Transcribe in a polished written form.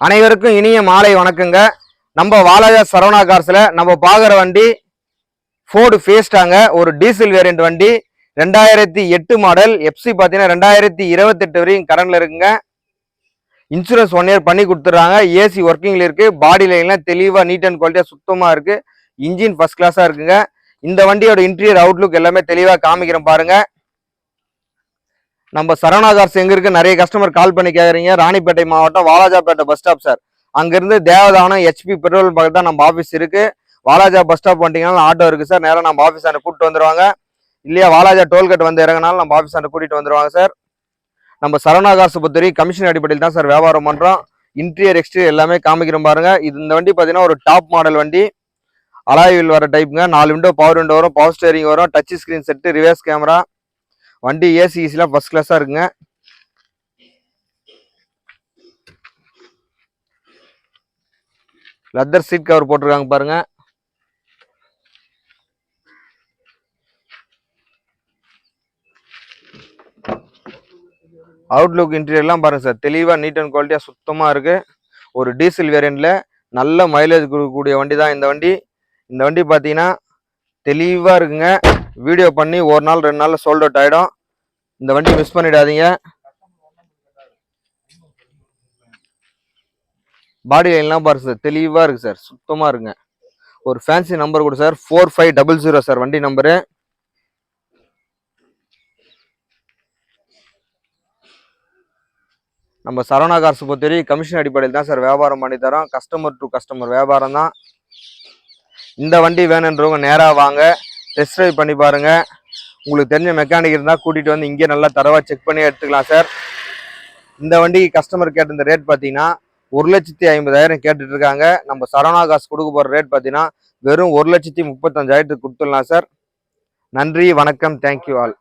அனைவருக்கும் இனிய மாலை வணக்கங்க. நம்ம வாலாஜா சரவணா கார்ஸ்ல நம்ம பாக்குற வண்டி ஃபோர்டு ஃபேஸ்டாங்க. ஒரு டீசல் வேரியன்ட் வண்டி, 2008 மாடல். எஃப்சி பார்த்தீங்கன்னா 2028 வரையும் கரண்ட்ல இருக்குங்க. இன்சூரன்ஸ் 1 இயர் பண்ணி கொடுத்துட்றாங்க. ஏசி ஒர்க்கிங்ல இருக்கு. பாடி லைன்லாம் தெளிவா நீட் அண்ட் குவாலிட்டியா சுத்தமா இருக்கு. இன்ஜின் ஃபர்ஸ்ட் கிளாஸா இருக்குங்க. இந்த வண்டியோட இன்டீரியர் அவுட்லுக் எல்லாமே தெளிவா காமிக்கிறேன் பாருங்க. நம்ம சரவணா கார்ஸ் எங்க இருக்கு, நிறைய கஸ்டமர் கால் பண்ணி கேக்குறீங்க. ராணிப்பேட்டை மாவட்டம் வாலாஜாப்பேட்டை பஸ் ஸ்டாப் சார். அங்கிருந்து தேவதானம் HP பெட்ரோல் பக்கத்து தான் நம்ம ஆஃபீஸ் இருக்கு. வாலாஜா பஸ் ஸ்டாப் வந்துட்டீங்கன்னா ஆட்டோ இருக்கு சார். நேரம் நம்ம ஆஃபீஸ் அண்ட் கூட்டிட்டு வந்துருவாங்க. இல்லையா வாலாஜா டோல்கேட் வந்து இறங்கினாலும் நம்ம ஆஃபீஸ் அண்ட் கூட்டிட்டு வந்துருவாங்க சார். நம்ம சரவணா கார்ஸ் பொறுத்தவரை கமிஷன் அடிப்படையில் தான் சார் வியாபாரம் பண்றோம். இன்டீரியர் எக்ஸ்டீரியர் எல்லாமே காமிக்கிறோம் பாருங்க. இந்த வண்டி பாத்தீங்கன்னா ஒரு டாப் மாடல் வண்டி. அலாய் வீல் வர டைப்புங்க. 4 விண்டோ பவர் விண்டோ வரும், பவர் ஸ்டேரிங் வரும், touch screen set, reverse camera. வண்டி ஏசி ஈஸிலாம் ஃபர்ஸ்ட் கிளாஸா இருக்குங்க. லெதர் சீட் கவர் போட்டிருக்காங்க பாருங்க. அவுட்லுக் இன்டீரியர்லாம் பாருங்க சார். தெளிவா நீட் அண்ட் குவாலிட்டியா சுத்தமா இருக்கு. ஒரு டீசல் வேரியன்ட்ல நல்ல மைலேஜ் கொடுக்கக்கூடிய வண்டி தான் இந்த வண்டி. இந்த வண்டி பார்த்தீங்கன்னா தெளிவா இருக்குங்க. வீடியோ பண்ணி ஒரு நாள் 2 நாள்ல சோல்ட் அவுட் ஆயிடும். இந்த வண்டி மிஸ் பண்ணிடாதீங்க. பாடி லைன்லாம் பாருங்க சார், தெளிவா இருக்கு சார், சுத்தமா இருக்குங்க. ஒரு ஃபேன்சி நம்பர் கூட சார், 4500 சார் வண்டி நம்பரு. நம்ம சரவணா கார்ஸ் பொறுத்தவரை கமிஷன் அடிப்படையில் தான் சார் வியாபாரம் பண்ணி தரோம். கஸ்டமர் டு கஸ்டமர் வியாபாரம் தான். இந்த வண்டி வேணுன்றவங்க நேராக வாங்க, டெஸ்ட் ட்ரைவ் பண்ணி பாருங்க. உங்களுக்கு தெரிஞ்ச மெக்கானிக் இருந்தால் கூட்டிட்டு வந்து இங்கே நல்லா தரவா செக் பண்ணி எடுத்துக்கலாம் சார். இந்த வண்டிக்கு கஸ்டமர் கேட்ட இந்த ரேட் பார்த்தீங்கன்னா 1,50,000 கேட்டுட்டு இருக்காங்க. நம்ம சரவணா கார்ஸ் கொடுக்க போகிற ரேட் பார்த்தீங்கன்னா வெறும் 1,35,000 கொடுத்துடலாம் சார். நன்றி, வணக்கம், தேங்க்யூ ஆல்.